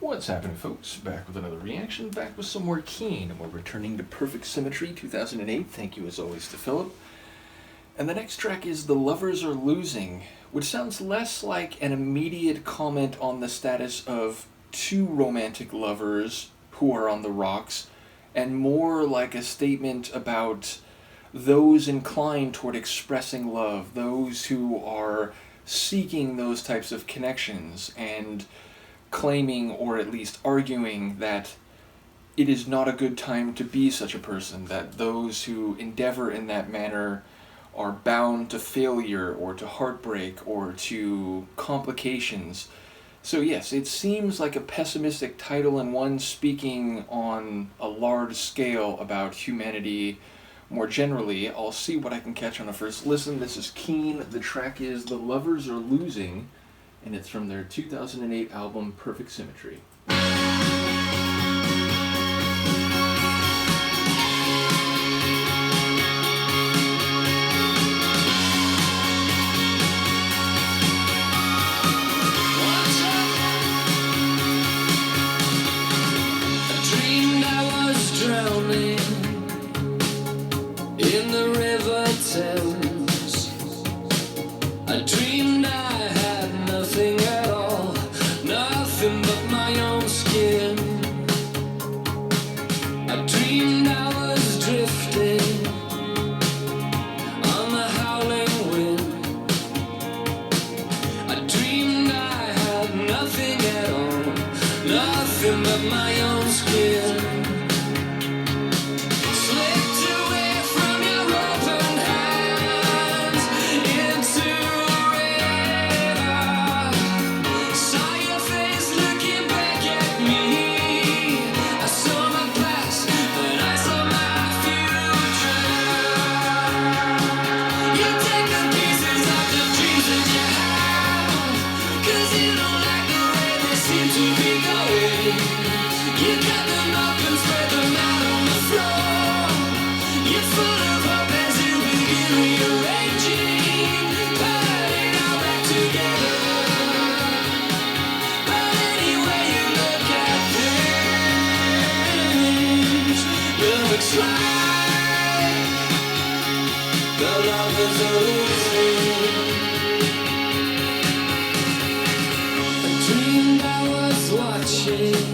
What's happening, folks? Back with another reaction, back with some more Keane, and we're returning to Perfect Symmetry 2008. Thank you as always to Philip. And the next track is The Lovers Are Losing, which sounds less like an immediate comment on the status of two romantic lovers who are on the rocks, and more like a statement about those inclined toward expressing love, those who are seeking those types of connections, and claiming, or at least arguing, that it is not a good time to be such a person, that those who endeavor in that manner are bound to failure, or to heartbreak, or to complications. So yes, it seems like a pessimistic title, and one speaking on a large scale about humanity more generally. I'll see what I can catch on a first listen. This is Keane. The track is The Lovers Are Losing, and it's from their 2008 album Perfect Symmetry. In the river Thames, I dreamed I had nothing at all, nothing but my own skin. I dreamed I was drifting on the howling wind. I dreamed I had nothing at all, nothing but my own skin. Looks like the lovers are losing. I dreamed I was watching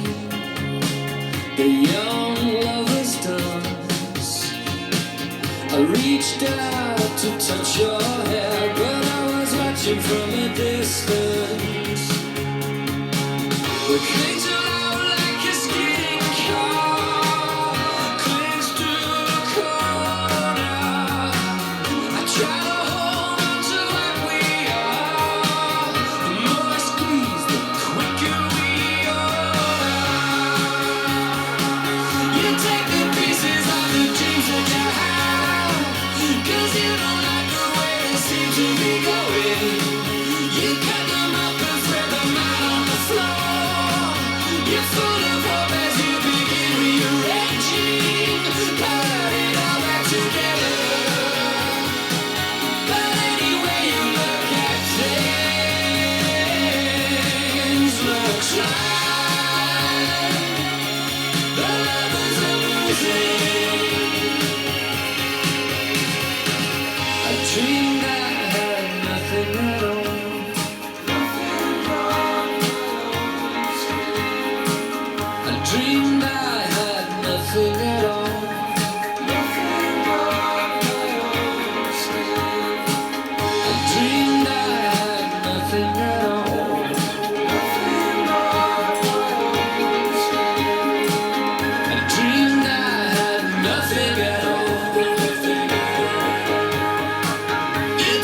the young lovers dance. I reached out to touch your hair, but I was watching from a distance. We cling to love like a skidding car. Dreamed I had nothing at all. I dreamed I had nothing at all. I dreamed I had nothing at all. I dreamed I had nothing at all. You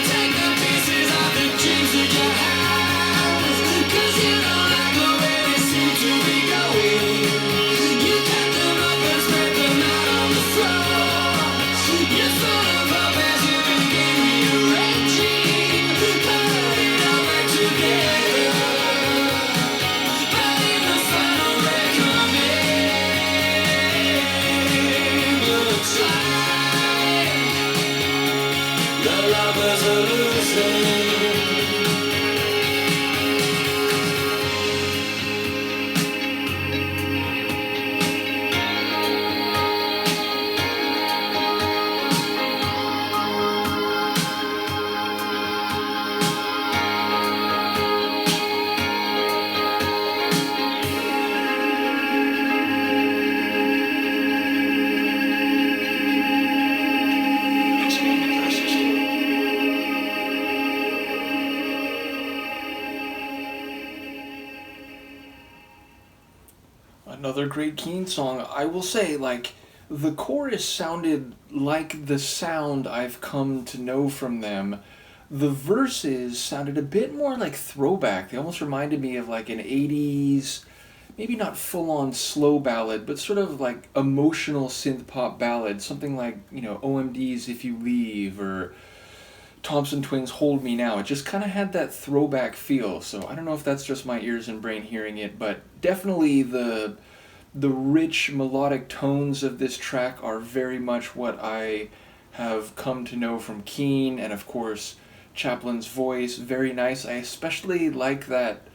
take the pieces of the dreams that you have. Another great Keane song. I will say, like, the chorus sounded like the sound I've come to know from them. The verses sounded a bit more like throwback. They almost reminded me of like an 80s, maybe not full on slow ballad, but sort of like emotional synth pop ballad. Something like, OMD's If You Leave or Thompson Twins' Hold Me Now. It just kind of had that throwback feel. So I don't know if that's just my ears and brain hearing it, but definitely the rich melodic tones of this track are very much what I have come to know from Keane, and of course Chaplin's voice, very nice. I especially like that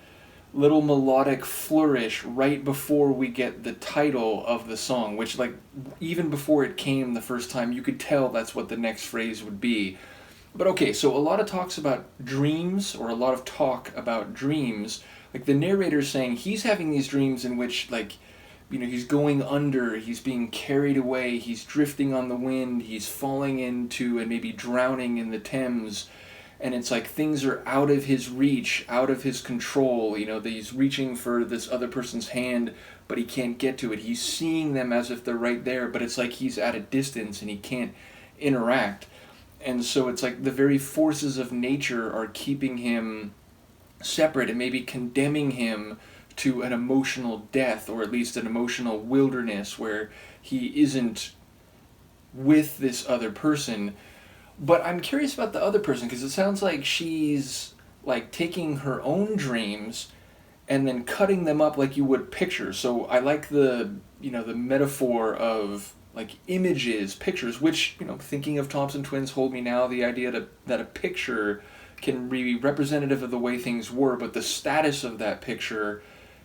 little melodic flourish right before we get the title of the song, which, like, even before it came the first time, you could tell that's what the next phrase would be. But okay, so a lot of talk about dreams, like the narrator's saying he's having these dreams in which, like, he's going under, he's being carried away, he's drifting on the wind, he's falling into and maybe drowning in the Thames, and it's like things are out of his reach, out of his control, that he's reaching for this other person's hand, but he can't get to it. He's seeing them as if they're right there, but it's like he's at a distance and he can't interact. And so it's like the very forces of nature are keeping him separate and maybe condemning him to an emotional death, or at least an emotional wilderness where he isn't with this other person. But I'm curious about the other person, because it sounds like she's like taking her own dreams and then cutting them up like you would pictures. So I like the metaphor of like images, pictures, which, thinking of Thompson Twins' Hold Me Now, the idea that a picture can be representative of the way things were, but the status of that picture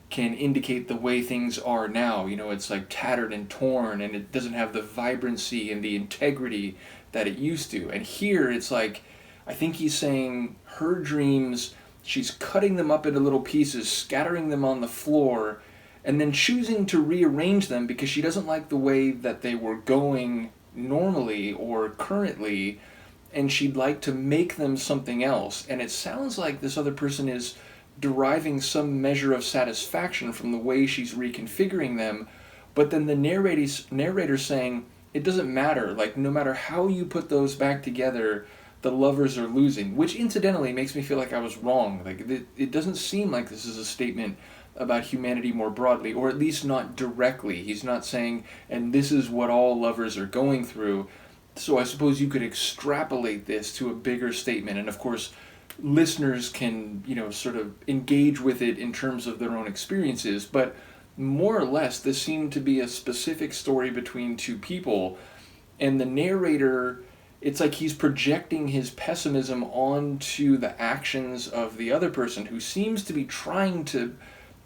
can indicate the way things are now. It's like tattered and torn, and it doesn't have the vibrancy and the integrity that it used to. And here it's like, I think he's saying her dreams, she's cutting them up into little pieces, scattering them on the floor, and then choosing to rearrange them because she doesn't like the way that they were going normally or currently, and she'd like to make them something else. And it sounds like this other person is deriving some measure of satisfaction from the way she's reconfiguring them, but then the narrator's saying, it doesn't matter, like, no matter how you put those back together, the lovers are losing, which incidentally makes me feel like I was wrong. Like, it doesn't seem like this is a statement about humanity more broadly, or at least not directly. He's not saying, and this is what all lovers are going through. So I suppose you could extrapolate this to a bigger statement, and of course listeners can, sort of engage with it in terms of their own experiences, but more or less this seemed to be a specific story between two people, and the narrator, it's like he's projecting his pessimism onto the actions of the other person, who seems to be trying to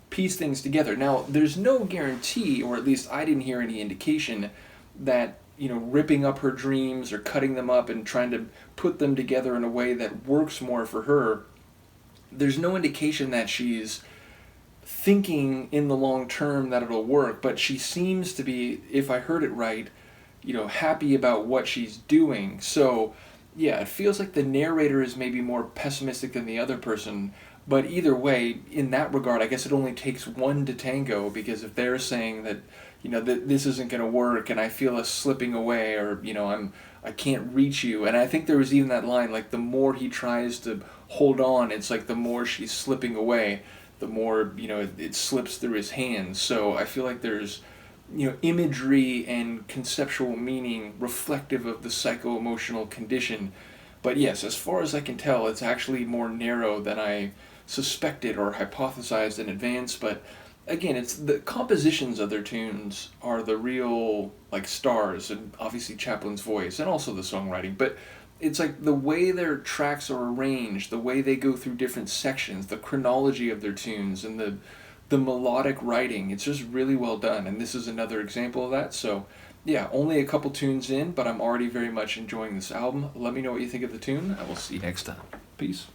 piece things together. Now, there's no guarantee, or at least I didn't hear any indication, that ripping up her dreams or cutting them up and trying to put them together in a way that works more for her, there's no indication that she's thinking in the long term that it'll work, but she seems to be, if I heard it right, happy about what she's doing. So yeah, it feels like the narrator is maybe more pessimistic than the other person, but either way, in that regard, I guess it only takes one to tango, because if they're saying that that this isn't going to work and I feel us slipping away, or I can't reach you, and I think there was even that line, like, the more he tries to hold on, it's like the more she's slipping away, the more it slips through his hands. So I feel like there's imagery and conceptual meaning reflective of the psycho-emotional condition. But yes, as far as I can tell, it's actually more narrow than I suspected or hypothesized in advance, but again, it's the compositions of their tunes are the real like stars, and obviously Chaplin's voice and also the songwriting, but it's like the way their tracks are arranged, the way they go through different sections, the chronology of their tunes, and the melodic writing. It's just really well done, and this is another example of that. So, yeah, only a couple tunes in, but I'm already very much enjoying this album. Let me know what you think of the tune. I will see you next time. Peace.